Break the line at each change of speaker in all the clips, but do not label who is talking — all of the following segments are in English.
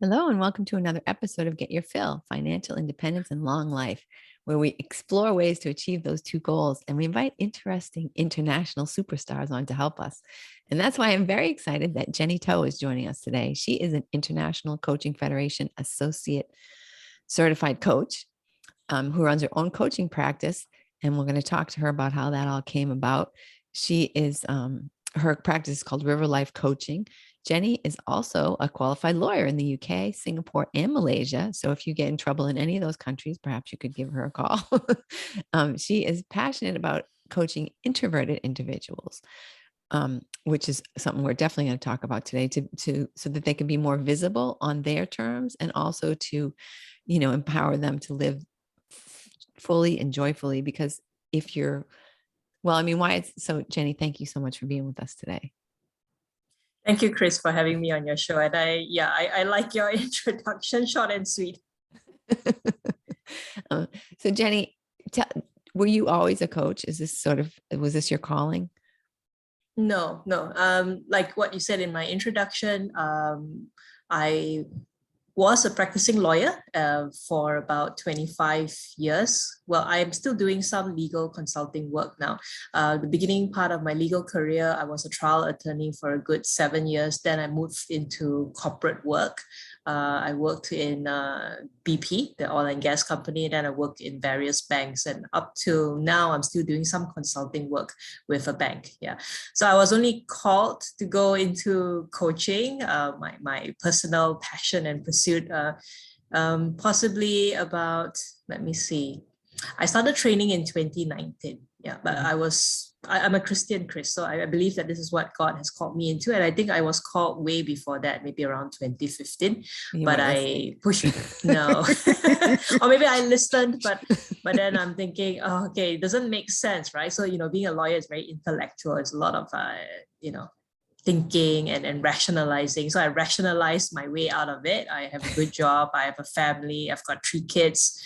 Hello, and welcome to another episode of Get Your Fill, Financial Independence and Long Life, where we explore ways to achieve those two goals. And we invite interesting international superstars on to help us. And that's why I'm very excited that Jenny Toe is joining us today. She is an International Coaching Federation Associate Certified Coach who runs her own coaching practice. And we're going to talk to her about how that all came about. She is, her practice is called River Life Coaching. Jenny is also a qualified lawyer in the UK, Singapore, and Malaysia. So if you get in trouble in any of those countries, perhaps you could give her a call. She is passionate about coaching introverted individuals, which is something we're definitely going to talk about today, so that they can be more visible on their terms, and also to, empower them to live fully and joyfully. Because if you're, so Jenny, thank you so much for being with us today.
Thank you, Chris, for having me on your show. And I like your introduction, short and sweet.
So Jenny, were you always a coach? Was this your calling?
No. Like what you said in my introduction, I was a practicing lawyer for about 25 years. Well, I'm still doing some legal consulting work now. The beginning part of my legal career, I was a trial attorney for a good 7 years. Then I moved into corporate work. I worked in BP, the oil and gas company. Then I worked in various banks, and up till now, I'm still doing some consulting work with a bank. Yeah, so I was only called to go into coaching, my personal passion and pursuit. Possibly about, let me see, I started training in 2019. Yeah, but I'm a Christian, Chris, so I believe that this is what God has called me into. And I think I was called way before that, maybe around 2015. But I pushed, no. Or maybe I listened, but then I'm thinking, oh, okay, it doesn't make sense, right? So, being a lawyer is very intellectual. It's a lot of, thinking and rationalizing. So I rationalized my way out of it. I have a good job. I have a family. I've got 3 kids.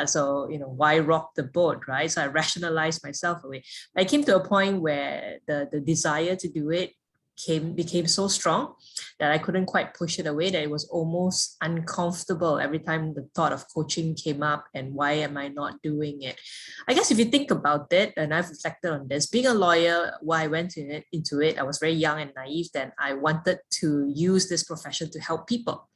So, why rock the boat, right? So I rationalized myself away. I came to a point where the desire to do it became so strong that I couldn't quite push it away, that it was almost uncomfortable every time the thought of coaching came up, and why am I not doing it? I guess if you think about it, and I've reflected on this, being a lawyer, why I went into it, I was very young and naive then. I wanted to use this profession to help people.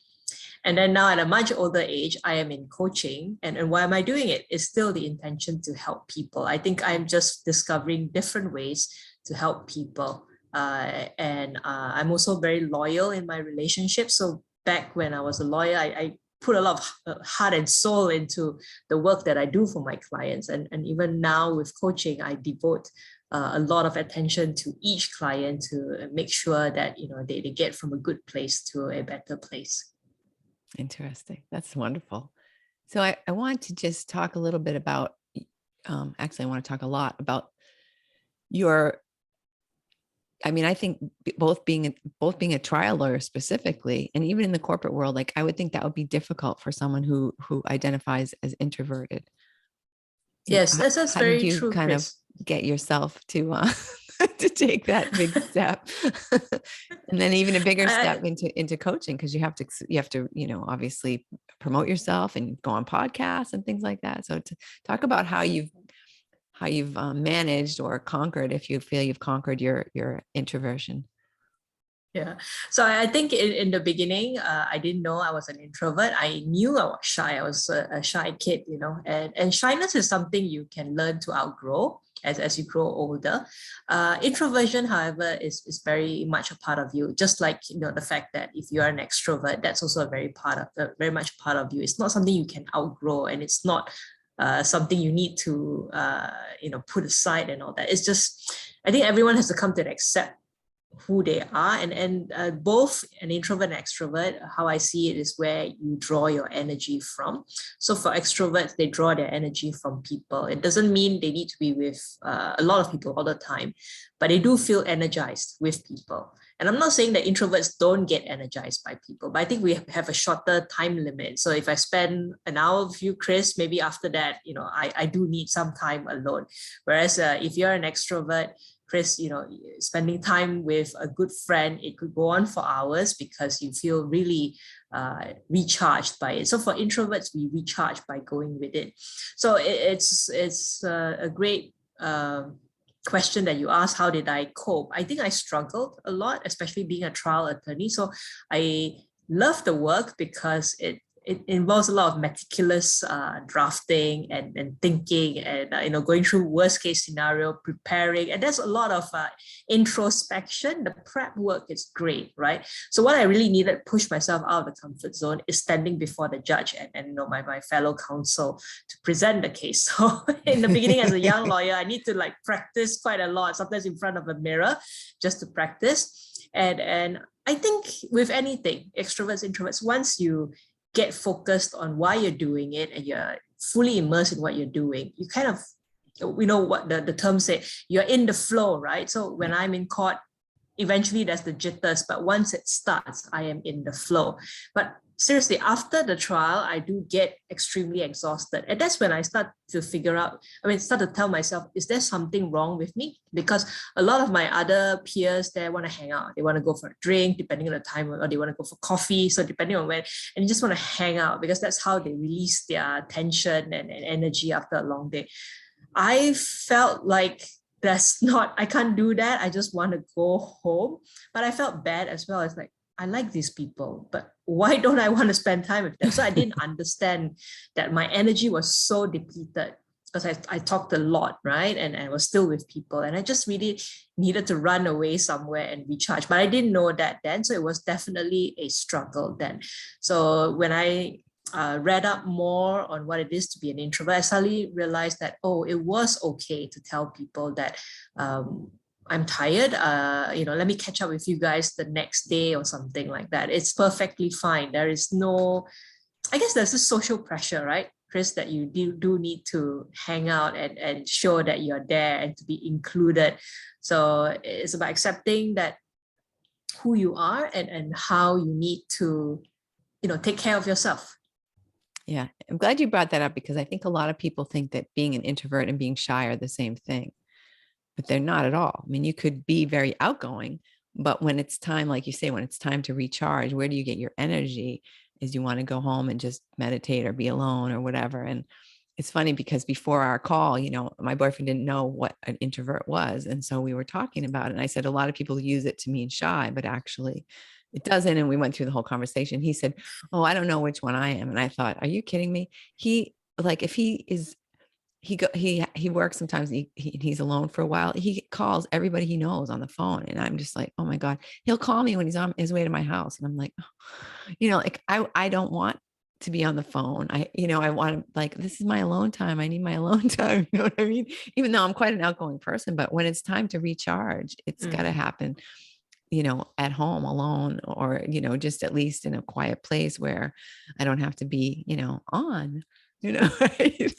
And then now at a much older age, I am in coaching. And why am I doing it? It's still the intention to help people. I think I'm just discovering different ways to help people. I'm also very loyal in my relationship. So back when I was a lawyer, I put a lot of heart and soul into the work that I do for my clients. And even now with coaching, I devote a lot of attention to each client to make sure that they get from a good place to a better place.
Interesting. That's wonderful. So I want to just talk a little bit about, actually, I want to talk a lot about I think both being a trial lawyer specifically, and even in the corporate world, like I would think that would be difficult for someone who identifies as introverted.
Yes, that's very true.
How did you kind of get yourself to to take that big step, and then even a bigger step into coaching, because you have to obviously promote yourself and go on podcasts and things like that. So to talk about how you've managed or conquered, if you feel you've conquered your introversion.
Yeah. So I think in the beginning, I didn't know I was an introvert. I knew I was shy. I was a shy kid, and shyness is something you can learn to outgrow as you grow older. Introversion, however, is very much a part of you. Just like, the fact that if you are an extrovert, that's also very much part of you. It's not something you can outgrow, and it's not something you need to, put aside and all that. It's just, I think everyone has to come to accept who they are, and both an introvert and extrovert, how I see it is where you draw your energy from. So for extroverts, they draw their energy from people. It doesn't mean they need to be with a lot of people all the time, but they do feel energized with people. And I'm not saying that introverts don't get energized by people, but I think we have a shorter time limit. So if I spend an hour with you, Chris, maybe after that, I do need some time alone. Whereas if you're an extrovert, Chris, spending time with a good friend, it could go on for hours because you feel really recharged by it. So for introverts, we recharge by going with it. So it's a great question that you asked, how did I cope? I think I struggled a lot, especially being a trial attorney. So I love the work because it involves a lot of meticulous drafting and thinking and going through worst case scenario, preparing, and there's a lot of introspection. The prep work is great, right? So what I really needed to push myself out of the comfort zone is standing before the judge and my fellow counsel to present the case. So in the beginning, as a young lawyer, I need to practice quite a lot, sometimes in front of a mirror, just to practice. And I think with anything, extroverts, introverts, once you get focused on why you're doing it and you're fully immersed in what you're doing, you kind of, what the term say, you're in the flow, right? So when I'm in court, eventually there's the jitters, but once it starts, I am in the flow. But seriously, after the trial, I do get extremely exhausted. And that's when I start to start to tell myself, is there something wrong with me? Because a lot of my other peers there want to hang out. They want to go for a drink, depending on the time, or they want to go for coffee. So depending on when, and you just want to hang out because that's how they release their tension and energy after a long day. I felt like I can't do that. I just want to go home. But I felt bad as well. It's like, I like these people, but why don't I want to spend time with them? So I didn't understand that my energy was so depleted because I talked a lot, right? And I was still with people and I just really needed to run away somewhere and recharge. But I didn't know that then. So it was definitely a struggle then. So when I read up more on what it is to be an introvert, I suddenly realized that, it was okay to tell people that I'm tired, let me catch up with you guys the next day or something like that. It's perfectly fine. There is no, I guess there's this social pressure, right, Chris, that you do need to hang out and show that you're there and to be included. So it's about accepting that who you are and how you need to, take care of yourself.
Yeah, I'm glad you brought that up because I think a lot of people think that being an introvert and being shy are the same thing. But they're not at all. I mean, you could be very outgoing, but when it's time, like you say, when it's time to recharge, where do you get your energy? Is you want to go home and just meditate or be alone or whatever. And it's funny because before our call, my boyfriend didn't know what an introvert was. And so we were talking about it. And I said, a lot of people use it to mean shy, but actually it doesn't. And we went through the whole conversation. He said, oh, I don't know which one I am. And I thought, are you kidding me? If he is, he works sometimes, he's alone for a while. He calls everybody he knows on the phone. And I'm just like, oh my God, he'll call me when he's on his way to my house. And I'm like, I don't want to be on the phone. I want to this is my alone time. I need my alone time. You know what I mean? Even though I'm quite an outgoing person, but when it's time to recharge, it's got to happen, at home alone or, just at least in a quiet place where I don't have to be, on, right?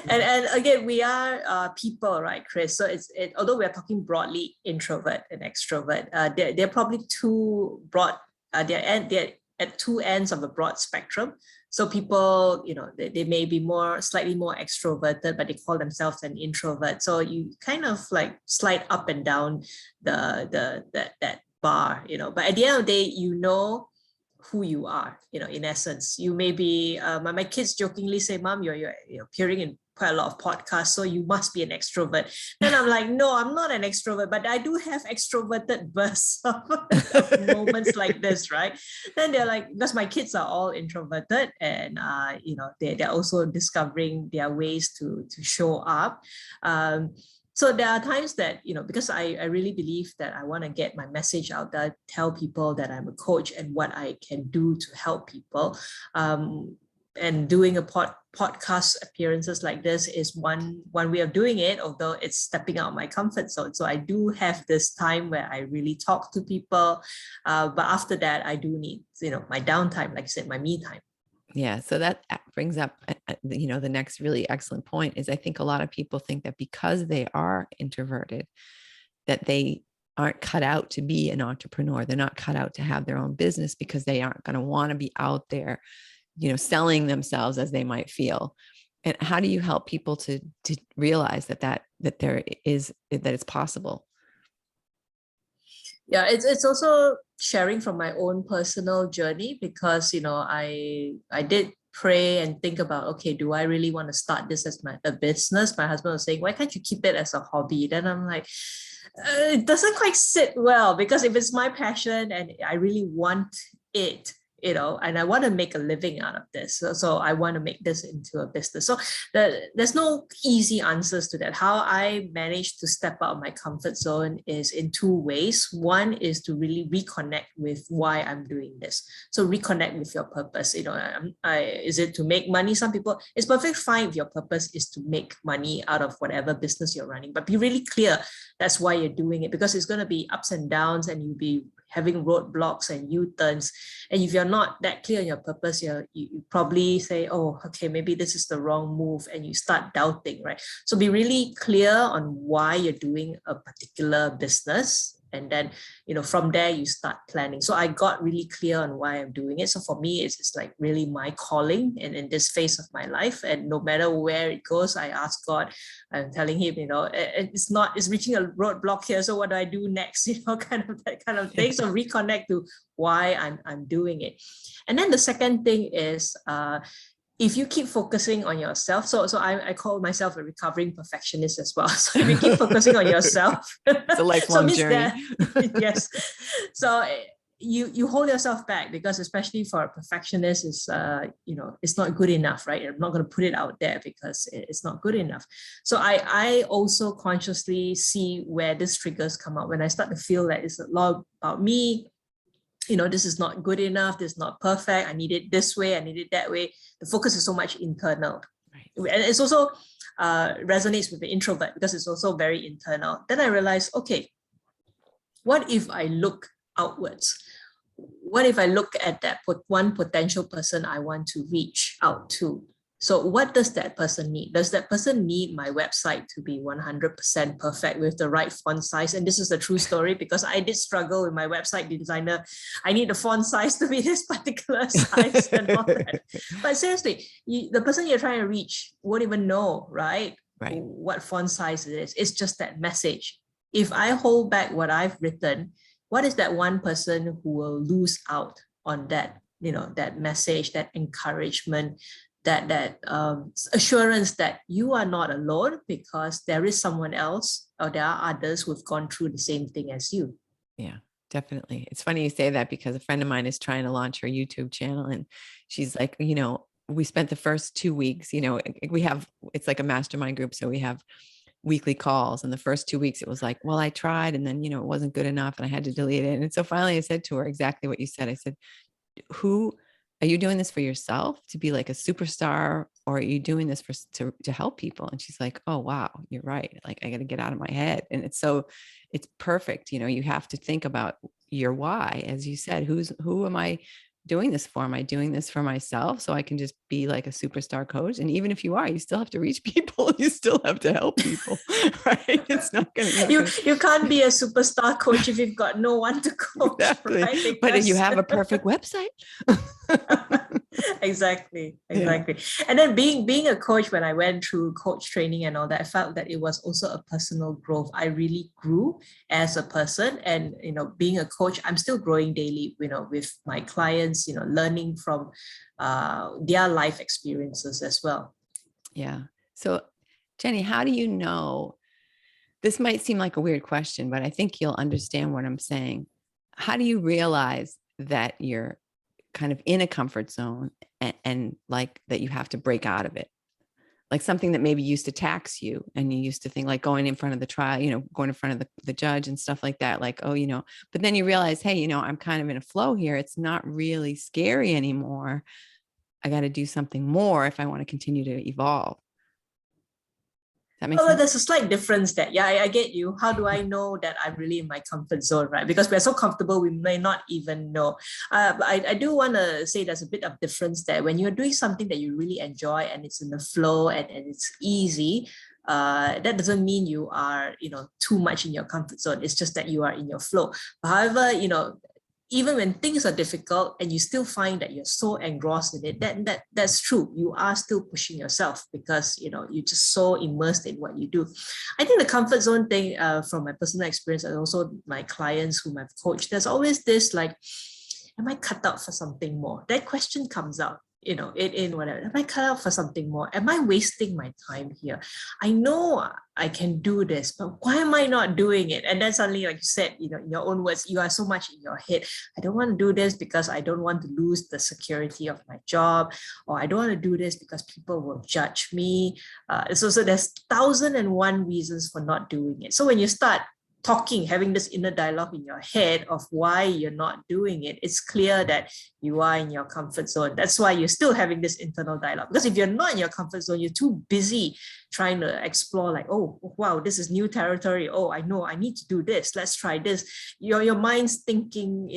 And again, we are people, right, Chris? So although we are talking broadly introvert and extrovert, they're probably too broad. They're at two ends of the broad spectrum. So people, they may be slightly more extroverted, but they call themselves an introvert. So you kind of slide up and down that bar, But at the end of the day, who you are, in essence. You may be, my kids jokingly say, Mom, you're appearing in quite a lot of podcasts, so you must be an extrovert. Then I'm like, no, I'm not an extrovert, but I do have extroverted bursts of moments like this, right? Then they're like, because my kids are all introverted and, they're also discovering their ways to show up. So there are times that, because I really believe that I want to get my message out there, tell people that I'm a coach and what I can do to help people. And doing a podcast appearances like this is one way of doing it, although it's stepping out of my comfort zone. So I do have this time where I really talk to people. But after that, I do need, my downtime, like I said, my me time.
Yeah. So that brings up, the next really excellent point is I think a lot of people think that because they are introverted, that they aren't cut out to be an entrepreneur. They're not cut out to have their own business because they aren't going to want to be out there, selling themselves as they might feel. And how do you help people to realize that it's possible?
Yeah, it's also sharing from my own personal journey, because I did pray and think about, okay, do I really want to start this as a business? My husband was saying, why can't you keep it as a hobby? Then I'm like, it doesn't quite sit well, because if it's my passion and I really want it, and I want to make a living out of this. So I want to make this into a business. So there's no easy answers to that. How I managed to step out of my comfort zone is in two ways. One is to really reconnect with why I'm doing this. So reconnect with your purpose. Is it to make money? Some people, it's perfectly fine if your purpose is to make money out of whatever business you're running, but be really clear that's why you're doing it, because it's going to be ups and downs, and you'll be having roadblocks and U-turns. And if you're not that clear on your purpose, you probably say, oh, okay, maybe this is the wrong move, and you start doubting, right? So be really clear on why you're doing a particular business. And then, from there, you start planning. So I got really clear on why I'm doing it. So for me, it's like really my calling in this phase of my life. And no matter where it goes, I ask God, I'm telling him, it's reaching a roadblock here. So what do I do next? Kind of that kind of thing. So reconnect to why I'm doing it. And then the second thing is, if you keep focusing on yourself, so I call myself a recovering perfectionist as well. So if you keep focusing on yourself,
it's a lifelong journey.
Yes. So you hold yourself back, because especially for a perfectionist, it's not good enough, right? I'm not going to put it out there because it's not good enough. So I also consciously see where these triggers come up. When I start to feel that it's a lot about me, this is not good enough, this is not perfect, I need it this way, I need it that way. The focus is so much internal. Right. And it's also resonates with the introvert, because it's also very internal. Then I realized, okay, what if I look outwards? What if I look at that one potential person I want to reach out to? So what does that person need? Does that person need my website to be 100% perfect with the right font size? And this is a true story, because I did struggle with my website designer. I need the font size to be this particular size and all that. But seriously, the person you're trying to reach won't even know, right? What font size it is. It's just that message. If I hold back what I've written, what is that one person who will lose out on that, that message, that encouragement, that assurance that you are not alone, because there is someone else, or there are others who've gone through the same thing as you.
Yeah, definitely. It's funny you say that, because a friend of mine is trying to launch her YouTube channel, and she's like, we spent the first 2 weeks, it's like a mastermind group. So we have weekly calls, and the first 2 weeks it was like, well, I tried, and then, it wasn't good enough, and I had to delete it. And so finally I said to her exactly what you said. I said, are you doing this for yourself to be like a superstar, or are you doing this to help people? And she's like, oh, wow, you're right. Like, I got to get out of my head. And it's perfect. You have to think about your why, as you said. Who am I doing this for? Am I doing this for myself so I can just be like a superstar coach? And even if you are, you still have to reach people. You still have to help people, right? It's not going to.
You can't be a superstar coach if you've got no one to coach.
Exactly.
Right? Because...
But if you have a perfect website.
Exactly. Yeah. And then being a coach, when I went through coach training and all that, I felt that it was also a personal growth. I really grew as a person, and being a coach, I'm still growing daily, with my clients, learning from their life experiences as well.
Yeah. So Jenny, how do you know, this might seem like a weird question, but I think you'll understand what I'm saying. How do you realize that you're kind of in a comfort zone and like that you have to break out of it? Like something that maybe used to tax you, and you used to think, like going in front of the trial, going in front of the judge and stuff like that, like, oh, but then you realize, hey, I'm kind of in a flow here. It's not really scary anymore. I got to do something more if I want to continue to evolve. That makes sense?
There's a slight difference that, I get you. How do I know that I'm really in my comfort zone, right? Because we're so comfortable, we may not even know. But I do want to say there's a bit of difference there. When you're doing something that you really enjoy and it's in the flow and it's easy, that doesn't mean you are, too much in your comfort zone. It's just that you are in your flow. However, even when things are difficult and you still find that you're so engrossed in it, that's true. You are still pushing yourself because, you're just so immersed in what you do. I think the comfort zone thing, from my personal experience and also my clients whom I've coached, there's always this like, am I cut out for something more? That question comes out, in whatever. Am I cut out for something more? Am I wasting my time here? I know I can do this, but why am I not doing it? And then suddenly, like you said, in your own words, you are so much in your head. I don't want to do this because I don't want to lose the security of my job, or I don't want to do this because people will judge me. So there's 1,001 reasons for not doing it. So when you start having this inner dialogue in your head of why you're not doing it, it's clear that you are in your comfort zone. That's why you're still having this internal dialogue. Because if you're not in your comfort zone, you're too busy trying to explore like, oh, wow, this is new territory. Oh, I know I need to do this. Let's try this. Your mind's thinking,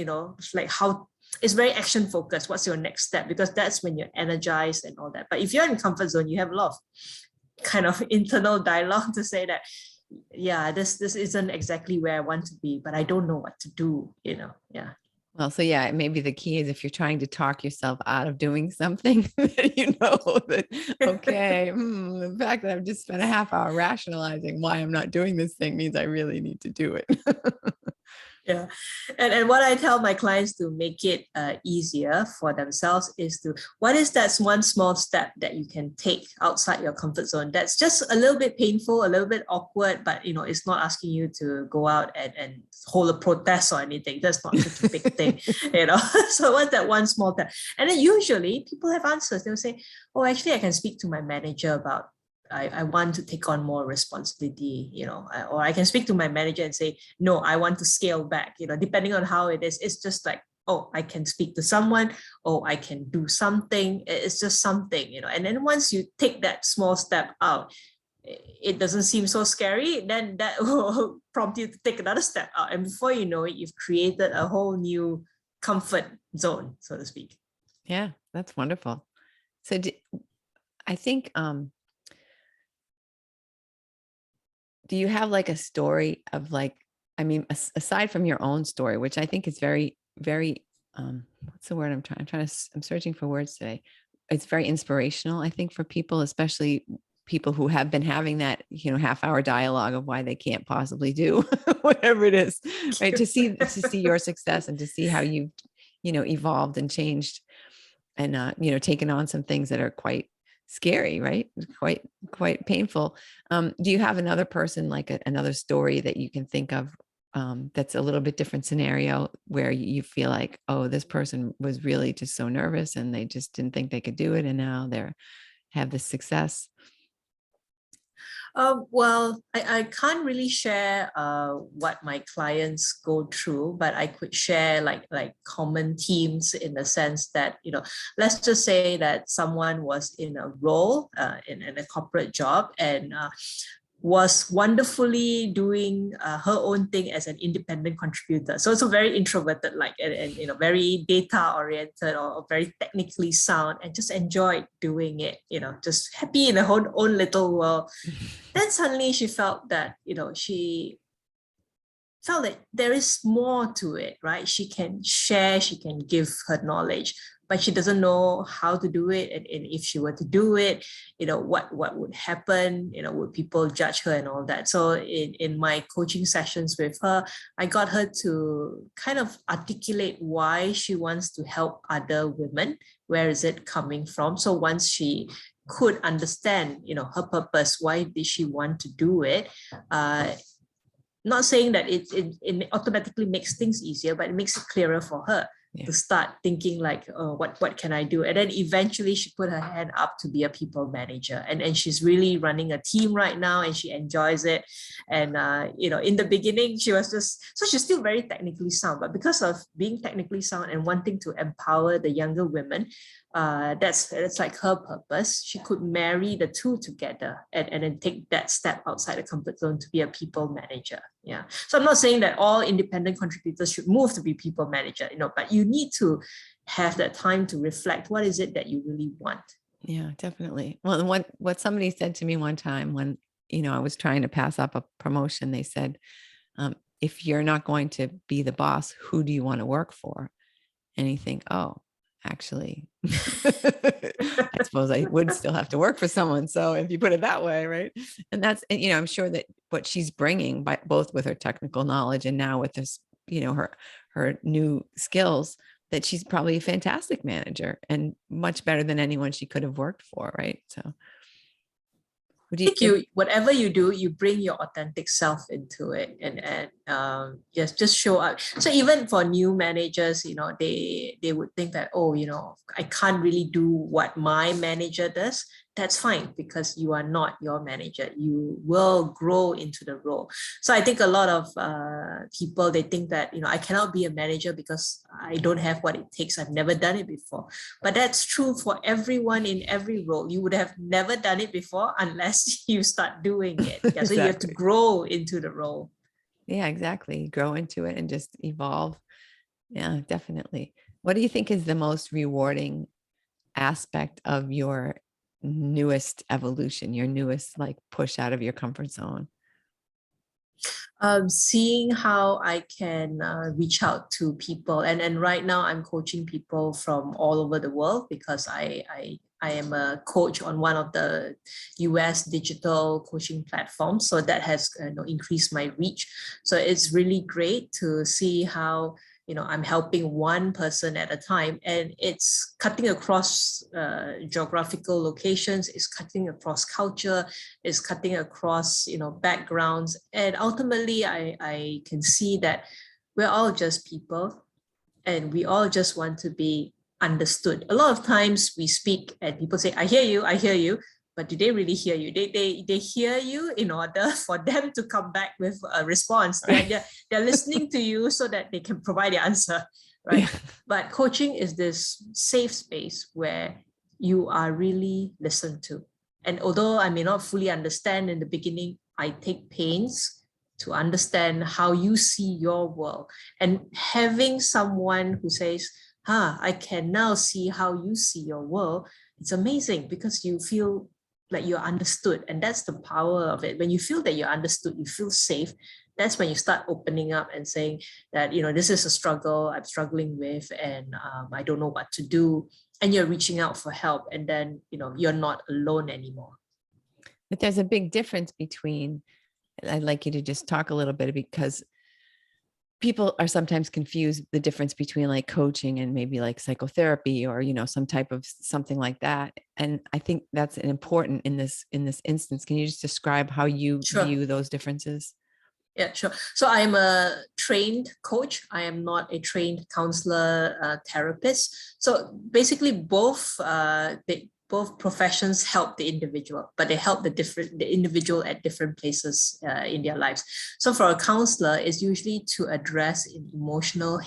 like how it's very action focused. What's your next step? Because that's when you're energized and all that. But if you're in comfort zone, you have a lot of kind of internal dialogue to say that, yeah, this isn't exactly where I want to be, but I don't know what to do, yeah.
Well, so yeah, maybe the key is if you're trying to talk yourself out of doing something, that, okay, the fact that I've just spent a half hour rationalizing why I'm not doing this thing means I really need to do it.
Yeah. And what I tell my clients to make it easier for themselves is what is that one small step that you can take outside your comfort zone that's just a little bit painful, a little bit awkward, but it's not asking you to go out and hold a protest or anything. That's not such a big thing, So what's that one small step? And then usually people have answers. They'll say, oh, actually I can speak to my manager about I want to take on more responsibility, or I can speak to my manager and say, no, I want to scale back, depending on how it is. It's just like, oh, I can speak to someone, oh, I can do something. It's just something, and then once you take that small step out, it doesn't seem so scary, then that will prompt you to take another step out. And before you know it, you've created a whole new comfort zone, so to speak.
Yeah, that's wonderful. So I think, do you have like a story of like, aside from your own story, which I think is very, very, what's the word I'm searching for words today. It's very inspirational, I think, for people, especially people who have been having that, half-hour dialogue of why they can't possibly do whatever it is, right? To see your success and to see how you've, evolved and changed and, taken on some things that are quite scary, right? Quite painful. Do you have another person, like another story that you can think of, that's a little bit different scenario where you feel like, oh, this person was really just so nervous and they just didn't think they could do it, and now have this success?
Well, I can't really share what my clients go through, but I could share like common themes in the sense that, let's just say that someone was in a role in a corporate job and was wonderfully doing her own thing as an independent contributor. So it's a very introverted, and very data oriented or very technically sound, and just enjoyed doing it, just happy in her own little world. Then suddenly she felt that, she felt that there is more to it, right? She can share, she can give her knowledge, but she doesn't know how to do it. And if she were to do it, what would happen? Would people judge her and all that? So in my coaching sessions with her, I got her to kind of articulate why she wants to help other women. Where is it coming from? So once she could understand, her purpose, why did she want to do it? Not saying that it automatically makes things easier, but it makes it clearer for her to start thinking like, oh, what can I do? And then eventually she put her hand up to be a people manager, and she's really running a team right now, and she enjoys it. And in the beginning she was so she's still very technically sound, but because of being technically sound and wanting to empower the younger women, that's like her purpose. She could marry the two together and then take that step outside the comfort zone to be a people manager. Yeah. So I'm not saying that all independent contributors should move to be people manager, but you need to have that time to reflect. What is it that you really want?
Yeah, definitely. Well, what somebody said to me one time when I was trying to pass up a promotion. They said, if you're not going to be the boss, who do you want to work for? And you think, oh, actually, I suppose I would still have to work for someone. So if you put it that way, right? And I'm sure that what she's bringing, by both with her technical knowledge and now with this, her new skills, that she's probably a fantastic manager and much better than anyone she could have worked for, right? So
I think whatever you do, you bring your authentic self into it, and just show up. So even for new managers, they would think that, oh, I can't really do what my manager does. That's fine, because you are not your manager. You will grow into the role. So I think a lot of people, they think that, I cannot be a manager because I don't have what it takes. I've never done it before. But that's true for everyone in every role. You would have never done it before unless you start doing it. Yeah, so
exactly.
you have to grow into the role.
Yeah, exactly. Grow into it and just evolve. Yeah, definitely. What do you think is the most rewarding aspect of your newest evolution, your newest push out of your comfort zone?
Seeing how I can reach out to people, and right now I'm coaching people from all over the world, because I am a coach on one of the US digital coaching platforms, so that has increased my reach. So it's really great to see how I'm helping one person at a time, and it's cutting across geographical locations, it's cutting across culture, it's cutting across backgrounds, and ultimately I can see that we're all just people, and we all just want to be understood. A lot of times we speak and people say, I hear you, but do they really hear you? They hear you in order for them to come back with a response. They're listening to you so that they can provide the answer, right? Yeah. But coaching is this safe space where you are really listened to. And although I may not fully understand in the beginning, I take pains to understand how you see your world. And having someone who says, I can now see how you see your world, it's amazing, because you feel like you're understood. And that's the power of it. When you feel that you're understood, you feel safe, that's when you start opening up and saying that, this is a struggle I'm struggling with, and I don't know what to do. And you're reaching out for help, and then, you're not alone anymore.
But there's a big difference between, I'd like you to just talk a little bit, because people are sometimes confused the difference between coaching and maybe psychotherapy, or some type of something like that. And I think that's important in this instance. Can you just describe how you view those differences?
Yeah, sure. So I'm a trained coach. I am not a trained counselor, therapist. So basically both professions help the individual, but they help the individual at different places in their lives. So for a counselor, it's usually to address emotional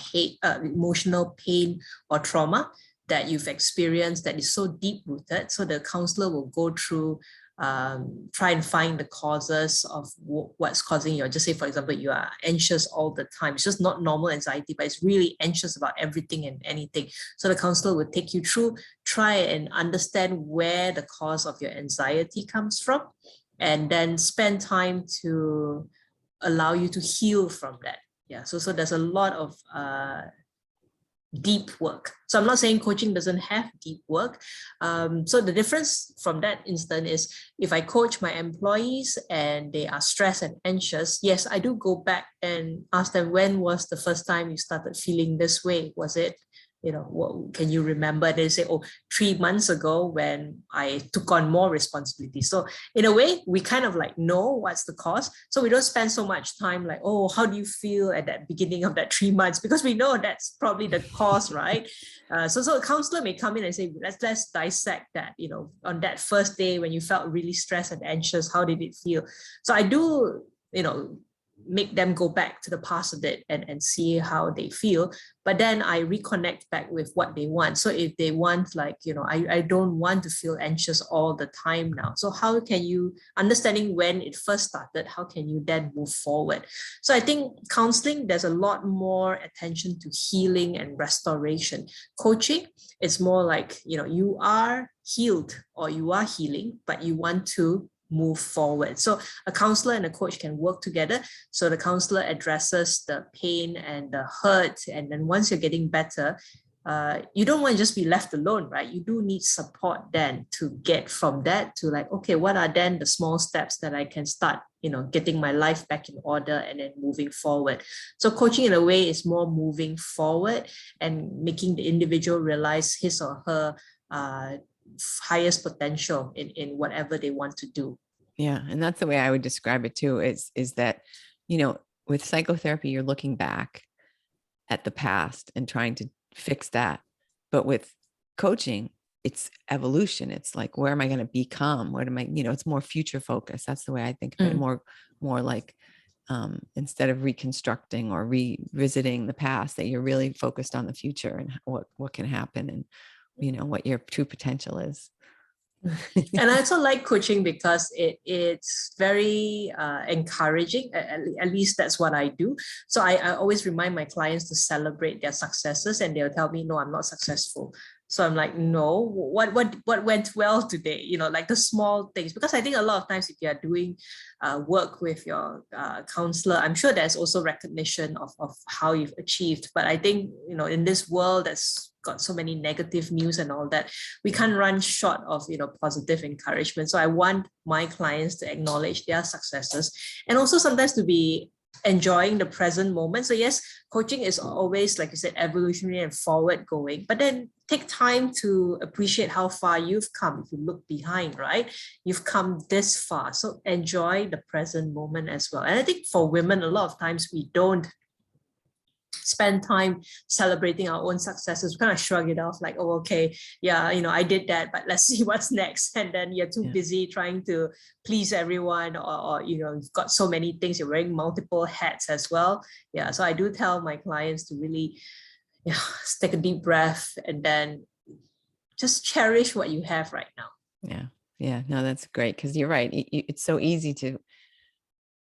pain or trauma that you've experienced that is so deep rooted. So the counselor will go through, try and find the causes of what's causing you. Just say, for example, you are anxious all the time. It's just not normal anxiety, but it's really anxious about everything and anything. So the counselor will take you through, try and understand where the cause of your anxiety comes from, and then spend time to allow you to heal from that. Yeah. So there's a lot of deep work. So I'm not saying coaching doesn't have deep work. So the difference from that instant is, if I coach my employees and they are stressed and anxious, yes, I do go back and ask them, when was the first time you started feeling this way? Was it, what can you remember? They say, 3 months ago when I took on more responsibility. So in a way, we kind of know what's the cause. So we don't spend so much time how do you feel at that beginning of that 3 months? Because we know that's probably the cause, right? So a counselor may come in and say, let's dissect that, on that first day when you felt really stressed and anxious, how did it feel? So I do, make them go back to the past a bit and see how they feel. But then I reconnect back with what they want. So if they want, I don't want to feel anxious all the time now. So how can you, understanding when it first started, how can you then move forward? So I think counseling, there's a lot more attention to healing and restoration. Coaching, it's more you are healed or you are healing, but you want to move forward. So a counselor and a coach can work together. So the counselor addresses the pain and the hurt. And then once you're getting better, you don't want to just be left alone, right? You do need support then to get from that to like, okay, what are then the small steps that I can start, getting my life back in order and then moving forward. So coaching in a way is more moving forward and making the individual realize his or her highest potential in whatever they want to do.
Yeah. And that's the way I would describe it too, is that, with psychotherapy, you're looking back at the past and trying to fix that. But with coaching, it's evolution. It's like, where am I going to become? What am I, it's more future focused. That's the way I think of it. More like, instead of reconstructing or revisiting the past, that you're really focused on the future and what can happen and, what your true potential is.
And I also like coaching because it's very encouraging. At least that's what I do. So I always remind my clients to celebrate their successes, and they'll tell me, no, I'm not successful. So I'm like, no, what went well today? Like the small things, because I think a lot of times if you are doing work with your counselor, I'm sure there's also recognition of how you've achieved. But I think, in this world that's got so many negative news and all that, we can't run short of, positive encouragement. So I want my clients to acknowledge their successes and also sometimes to be enjoying the present moment. So yes, coaching is always, like you said, evolutionary and forward going, but then take time to appreciate how far you've come. If you look behind, right, you've come this far. So enjoy the present moment as well. And I think for women, a lot of times we don't spend time celebrating our own successes. We kind of shrug it off like, oh, okay, yeah, I did that, but let's see what's next. And then you're too busy trying to please everyone, or you've got so many things, you're wearing multiple hats as well. Yeah. So I do tell my clients to really take a deep breath and then just cherish what you have right now.
Yeah. Yeah. No, that's great. Because you're right. It's so easy to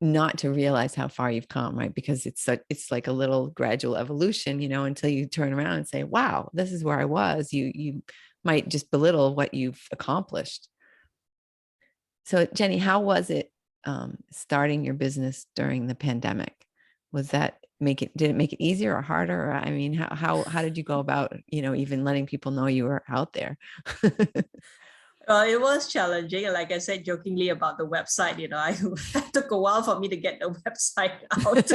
not to realize how far you've come, right? Because it's like a little gradual evolution, until you turn around and say, wow, this is where I was. You might just belittle what you've accomplished. So Jenny, how was it starting your business during the pandemic? Did it make it easier or harder? I mean, how did you go about, even letting people know you were out there?
It was challenging. Like I said jokingly about the website, it took a while for me to get the website out.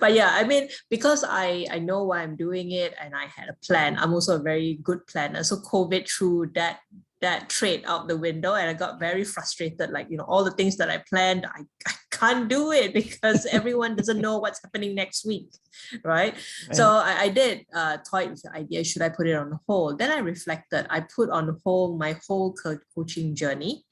But yeah, I mean, because I know why I'm doing it and I had a plan, I'm also a very good planner. So COVID threw that trait out the window and I got very frustrated. Like, all the things that I planned, I can't do it because everyone doesn't know what's happening next week, right? So I did toy with the idea, should I put it on hold? Then I reflected, I put on hold my whole coaching journey.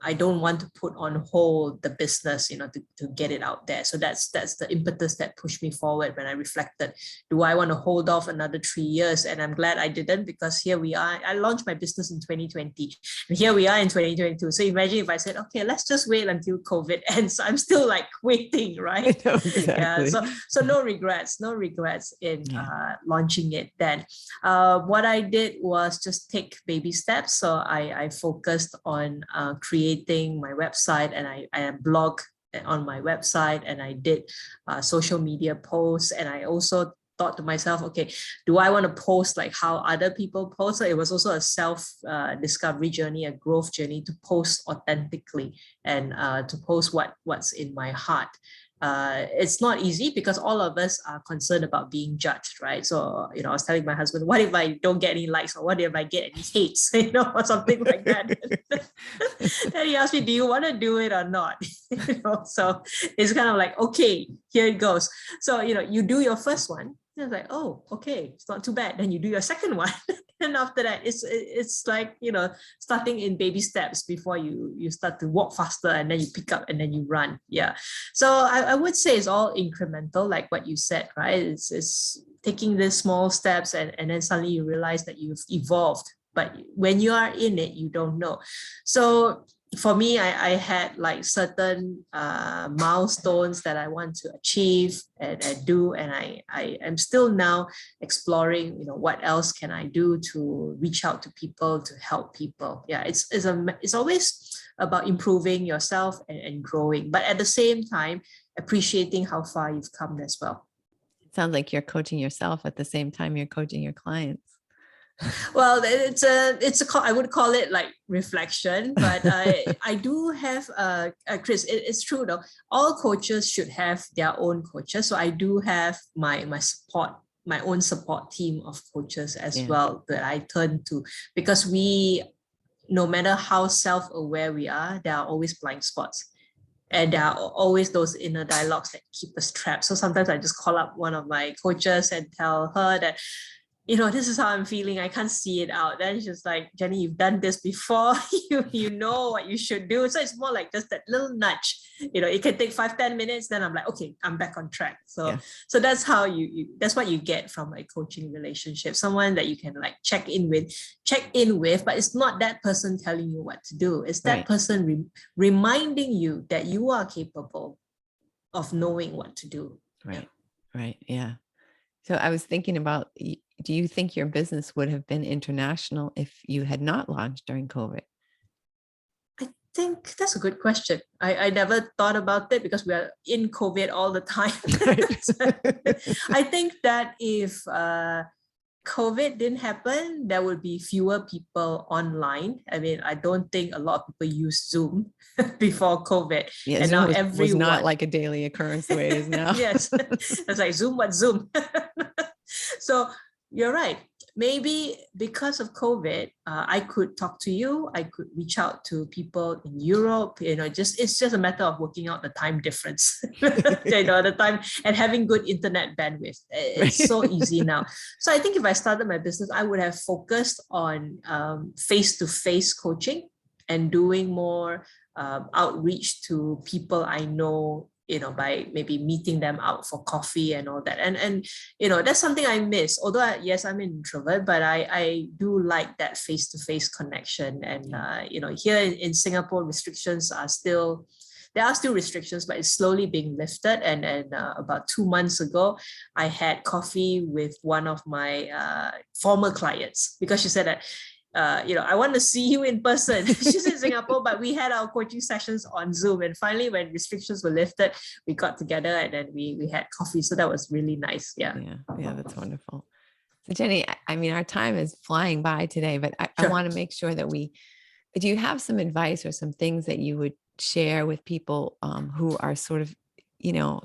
I don't want to put on hold the business, to get it out there. So that's the impetus that pushed me forward when I reflected, do I want to hold off another 3 years? And I'm glad I didn't, because here we are. I launched my business in 2020 and here we are in 2022. So imagine if I said, okay, let's just wait until COVID ends. I'm still like waiting, right?
Exactly.
Yeah. So no regrets in launching it then. What I did was just take baby steps. So I focused on creating my website, and I blog on my website, and I did social media posts, and I also thought to myself, okay, do I want to post like how other people post? So it was also a self-discovery journey, a growth journey, to post authentically and to post what's in my heart. It's not easy because all of us are concerned about being judged, right? So, I was telling my husband, what if I don't get any likes, or what if I get any hates, or something like that. And he asked me, do you want to do it or not? So it's kind of like, okay, here it goes. So, you do your first one. I was like, oh, okay, it's not too bad. Then you do your second one. And after that, it's like, starting in baby steps before you start to walk faster, and then you pick up and then you run. Yeah. So I would say it's all incremental, like what you said, right? It's taking these small steps and then suddenly you realize that you've evolved. But when you are in it, you don't know. So for me, I had like certain milestones that I want to achieve and do, and I am still now exploring, what else can I do to reach out to people, to help people. Yeah, it's always about improving yourself and growing, but at the same time, appreciating how far you've come as well.
It sounds like you're coaching yourself at the same time you're coaching your clients.
Well, I would call it like reflection, but I do have Chris. It's true though. All coaches should have their own coaches. So I do have my own support team of coaches as well that I turn to, because no matter how self-aware we are, there are always blind spots. And there are always those inner dialogues that keep us trapped. So sometimes I just call up one of my coaches and tell her that, this is how I'm feeling. I can't see it out. Then she's like, Jenny, you've done this before. you know what you should do. So it's more like just that little nudge. It can take 5-10 minutes. Then I'm like, okay, I'm back on track. So that's how that's what you get from a coaching relationship. Someone that you can like check in with, but it's not that person telling you what to do. It's that person reminding you that you are capable of knowing what to do.
Right. Yeah. So I was thinking about, do you think your business would have been international if you had not launched during COVID?
I think that's a good question. I never thought about it because we are in COVID all the time. I think that if COVID didn't happen, there would be fewer people online. I mean, I don't think a lot of people used Zoom before COVID.
Yeah,
and
Zoom
now
everyone was not like a daily occurrence the way it is now.
Yes, it's like Zoom, what Zoom? So you're right. Maybe because of COVID, I could talk to you. I could reach out to people in Europe. It's just a matter of working out the time difference. The time and having good internet bandwidth. It's so easy now. So I think if I started my business, I would have focused on face-to-face coaching and doing more outreach to people I know, by maybe meeting them out for coffee and all that. And that's something I miss. Although, yes, I'm an introvert, but I do like that face-to-face connection. And, here in Singapore, there are still restrictions, but it's slowly being lifted. And about 2 months ago, I had coffee with one of my former clients, because she said that, I want to see you in person. She's in Singapore, but we had our coaching sessions on Zoom. And finally, when restrictions were lifted, we got together and then we had coffee. So that was really nice. Yeah,
that's wonderful. So Jenny, I mean, our time is flying by today, but I want to make sure that do you have some advice or some things that you would share with people who are sort of,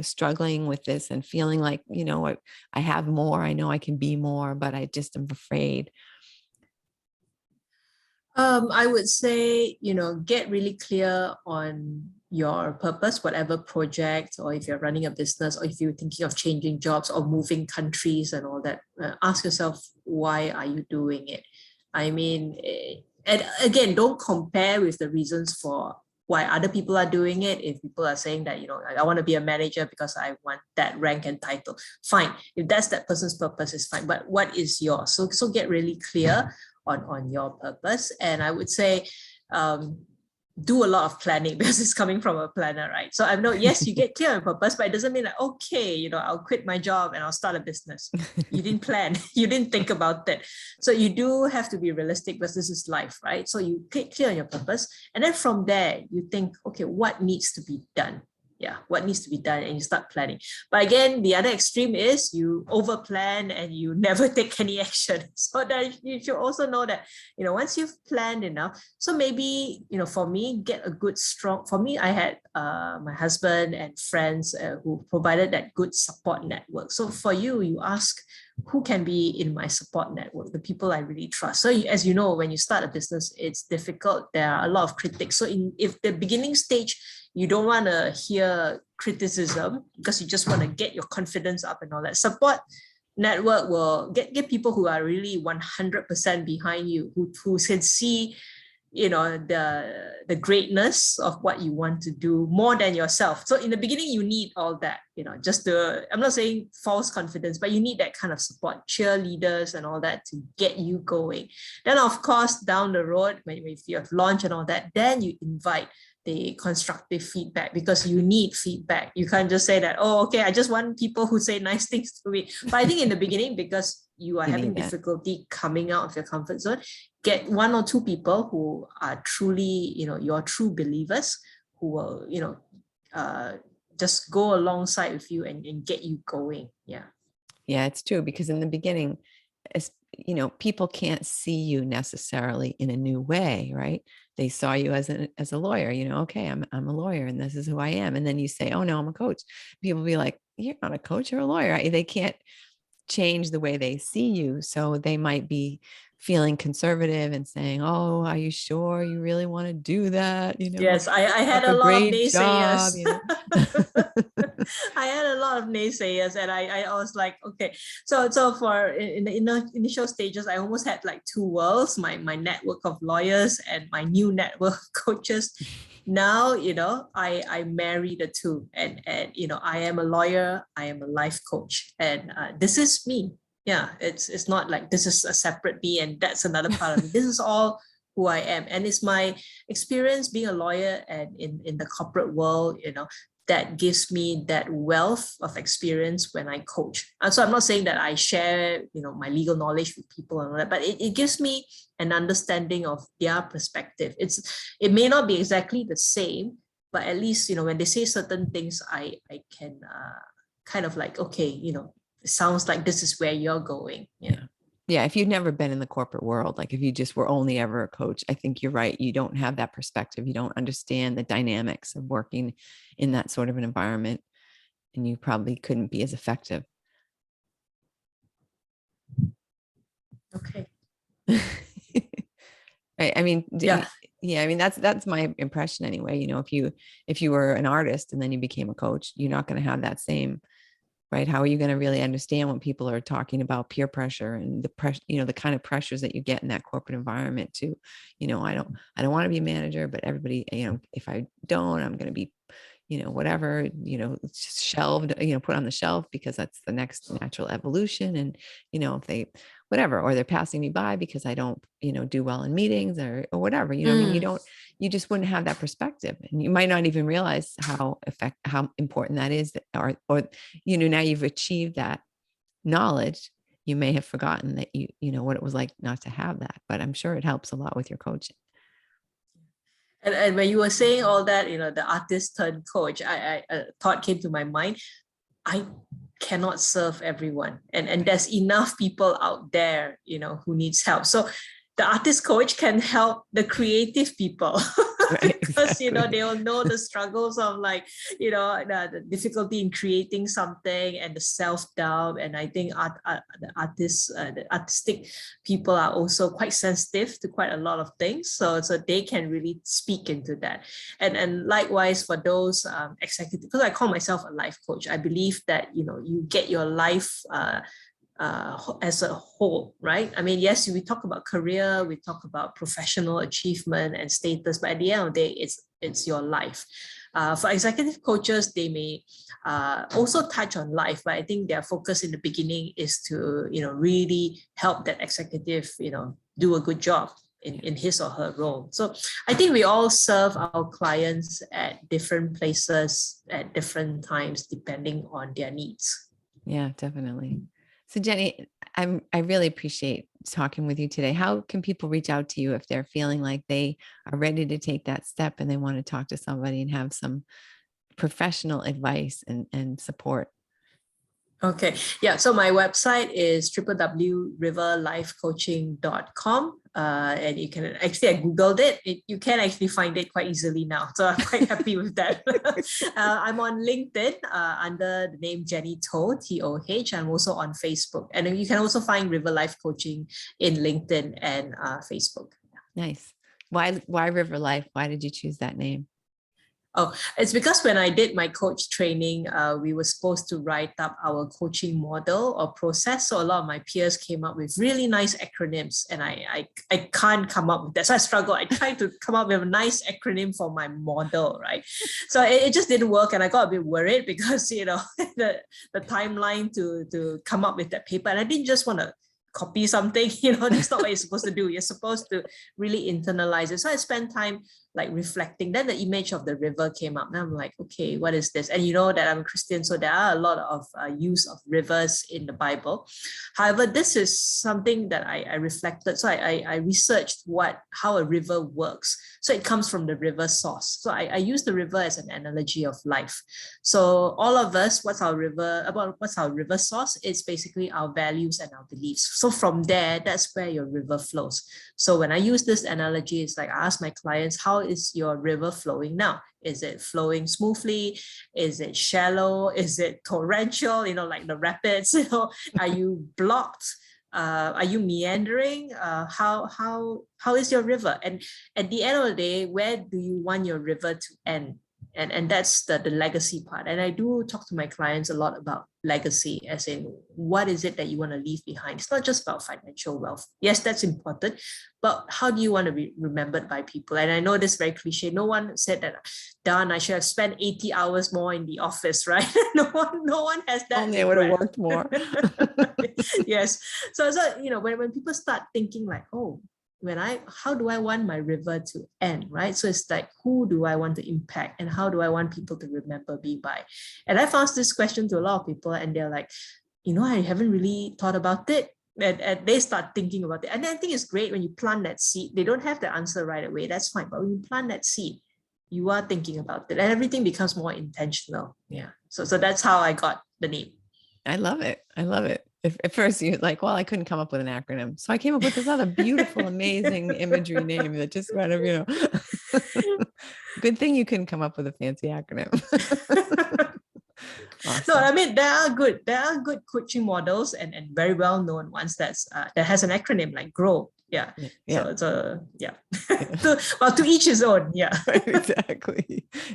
struggling with this and feeling like, I have more, I know I can be more, but I just am afraid?
I would say, get really clear on your purpose, whatever project, or if you're running a business, or if you're thinking of changing jobs or moving countries and all that, ask yourself, why are you doing it? I mean, and again, don't compare with the reasons for why other people are doing it. If people are saying that, I want to be a manager because I want that rank and title, fine. If that's that person's purpose, it's fine. But what is yours? So get really clear on your purpose. And I would say do a lot of planning, because it's coming from a planner, right? So I know, yes, you get clear on purpose, but it doesn't mean like, okay, I'll quit my job and I'll start a business. You didn't plan, you didn't think about that. So you do have to be realistic, because this is life, right? So you get clear on your purpose. And then from there, you think, okay, what needs to be done? What needs to be done, and you start planning. But again, the other extreme is you over plan and you never take any action. So that you should also know that, once you've planned enough, so maybe, for me, for me, I had my husband and friends who provided that good support network. So for you, you ask, who can be in my support network, the people I really trust. So as you know, when you start a business, it's difficult. There are a lot of critics. So if the beginning stage, you don't want to hear criticism, because you just want to get your confidence up and all that. Support network will get people who are really 100% behind you, who can see, the greatness of what you want to do more than yourself. So in the beginning, you need all that, I'm not saying false confidence, but you need that kind of support, cheerleaders and all that to get you going. Then of course, down the road, if you have launched and all that, then you invite the constructive feedback, because you need feedback. You can't just say that, oh, okay, I just want people who say nice things to me. But I think in the beginning, because you are having difficulty coming out of your comfort zone, get one or two people who are truly, your true believers, who will, just go alongside with you and get you going. Yeah.
Yeah, it's true, because in the beginning, people can't see you necessarily in a new way, right? They saw you as a lawyer, okay, I'm a lawyer and this is who I am. And then you say, oh no, I'm a coach. People will be like, you're not a coach, you're a lawyer. Right? They can't change the way they see you. So they might be feeling conservative and saying, oh, are you sure you really want to do that?
Yes, I had a lot of naysayers. I had a lot of naysayers, and I was like, okay, so for in the initial stages, I almost had like two worlds, my network of lawyers and my new network of coaches. Now, I marry the two, and I am a lawyer, I am a life coach, and this is me. Yeah, it's not like this is a separate me and that's another part of me. This is all who I am, and it's my experience being a lawyer and in the corporate world, that gives me that wealth of experience when I coach. And so I'm not saying that I share, my legal knowledge with people and all that, but it gives me an understanding of their perspective. It may not be exactly the same, but at least, when they say certain things, I can kind of like, okay, it sounds like this is where you're going.
Yeah. If you've never been in the corporate world, like if you just were only ever a coach, I think you're right. You don't have that perspective. You don't understand the dynamics of working in that sort of an environment, and you probably couldn't be as effective.
Okay.
Right. I mean,
yeah.
I mean, that's my impression anyway. If you were an artist and then you became a coach, you're not going to have that same, right? How are you going to really understand when people are talking about peer pressure and the pressure, the kind of pressures that you get in that corporate environment too? I don't want to be a manager, but everybody, if I don't, I'm going to be, whatever, shelved, put on the shelf because that's the next natural evolution. And, if they, whatever, or they're passing me by because I don't, do well in meetings or whatever, I mean, you just wouldn't have that perspective, and you might not even realize how important that is, or, now you've achieved that knowledge. You may have forgotten that what it was like not to have that, but I'm sure it helps a lot with your coaching.
And when you were saying all that, the artist turned coach, I thought came to my mind. I cannot serve everyone, and there's enough people out there, who needs help. So the artist coach can help the creative people. Right, because exactly. They will know the struggles of the difficulty in creating something and the self-doubt. And I think the artistic people are also quite sensitive to quite a lot of things, so they can really speak into that. And likewise for those executives, because I call myself a life coach, I believe that you get your life as a whole, right? I mean, yes, we talk about career, we talk about professional achievement and status, but at the end of the day, it's your life. For executive coaches, they may also touch on life, but I think their focus in the beginning is to really help that executive do a good job in his or her role. So I think we all serve our clients at different places at different times depending on their needs.
Yeah, definitely. So Jenny, I really appreciate talking with you today. How can people reach out to you if they're feeling like they are ready to take that step and they want to talk to somebody and have some professional advice and support?
Okay. Yeah. So my website is www.riverlifecoaching.com. And you can actually, I Googled it. You can actually find it quite easily now. So I'm quite happy with that. I'm on LinkedIn under the name Jenny Toh, T-O-H. I'm also on Facebook. And you can also find River Life Coaching in LinkedIn and Facebook.
Nice. Why River Life? Why did you choose that name?
Oh, it's because when I did my coach training, we were supposed to write up our coaching model or process. So a lot of my peers came up with really nice acronyms, and I can't come up with that. So I struggle. I tried to come up with a nice acronym for my model, right? So it just didn't work, and I got a bit worried because the timeline to come up with that paper, and I didn't just want to copy something, that's not what you're supposed to do. You're supposed to really internalize it. So I spent time like reflecting. Then the image of the river came up, and I'm like, okay, what is this? And you know that I'm a Christian, so there are a lot of use of rivers in the Bible. However, this is something that I reflected. So I researched how a river works. So it comes from the river source. So I use the river as an analogy of life. So all of us, what's our river source? It's basically our values and our beliefs. So from there, that's where your river flows. So when I use this analogy, it's like I ask my clients, how is your river flowing now? Is it flowing smoothly? Is it shallow? Is it torrential? Like the rapids. Are you blocked? Are you meandering? How is your river? And at the end of the day, where do you want your river to end? And that's the legacy part. And I do talk to my clients a lot about legacy, as in what is it that you want to leave behind? It's not just about financial wealth. Yes, that's important, but how do you want to be remembered by people? And I know this is very cliche. No one said that, Dan, I should have spent 80 hours more in the office, right? No one has that.
Only I would have worked more.
Yes. So when people start thinking like, oh, how do I want my river to end, right? So it's like, who do I want to impact, and how do I want people to remember me by? And I've asked this question to a lot of people, and they're like, I haven't really thought about it. And they start thinking about it. And I think it's great when you plant that seed. They don't have the answer right away. That's fine. But when you plant that seed, you are thinking about it, and everything becomes more intentional. Yeah. So that's how I got the name.
I love it. At first you're like, well, I couldn't come up with an acronym. So I came up with this other beautiful, amazing imagery name that just kind of, good thing you couldn't come up with a fancy acronym. Awesome.
No, I mean, there are good coaching models and very well-known ones that has an acronym like GROW. Yeah. So yeah. To each his own. Yeah.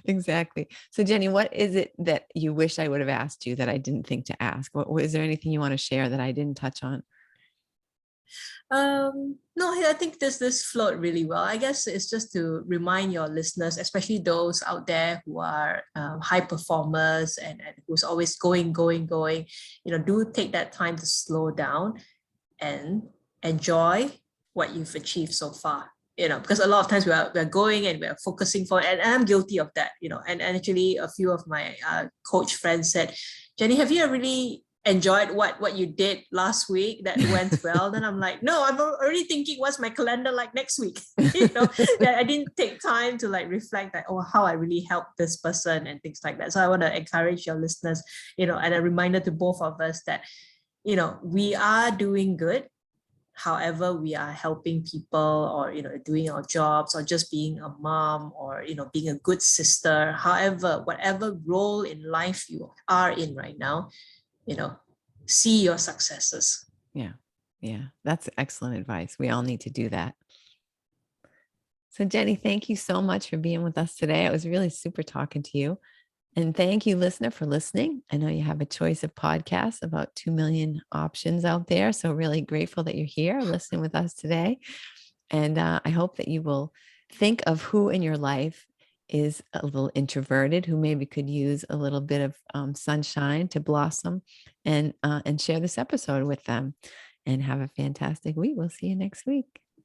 Exactly. So Jenny, what is it that you wish I would have asked you that I didn't think to ask? Is there anything you want to share that I didn't touch on?
No, I think this flowed really well. I guess it's just to remind your listeners, especially those out there who are high performers and who's always going. Do take that time to slow down and enjoy what you've achieved so far. Because a lot of times we're going and we're focusing for, and I'm guilty of that. And actually a few of my coach friends said, Jenny, have you really enjoyed what you did last week that went well? Then I'm like, no, I'm already thinking what's my calendar like next week. That I didn't take time to like reflect that, how I really helped this person and things like that. So I want to encourage your listeners, and a reminder to both of us that we are doing good. However, we are helping people, or doing our jobs, or just being a mom, or being a good sister. However, whatever role in life you are in right now, see your successes.
Yeah. That's excellent advice. We all need to do that. So Jenny, thank you so much for being with us today. It was really super talking to you. And thank you, listener, for listening. I know you have a choice of podcasts, about 2 million options out there. So really grateful that you're here listening with us today. And I hope that you will think of who in your life is a little introverted, who maybe could use a little bit of sunshine to blossom, and share this episode with them. And have a fantastic week. We'll see you next week.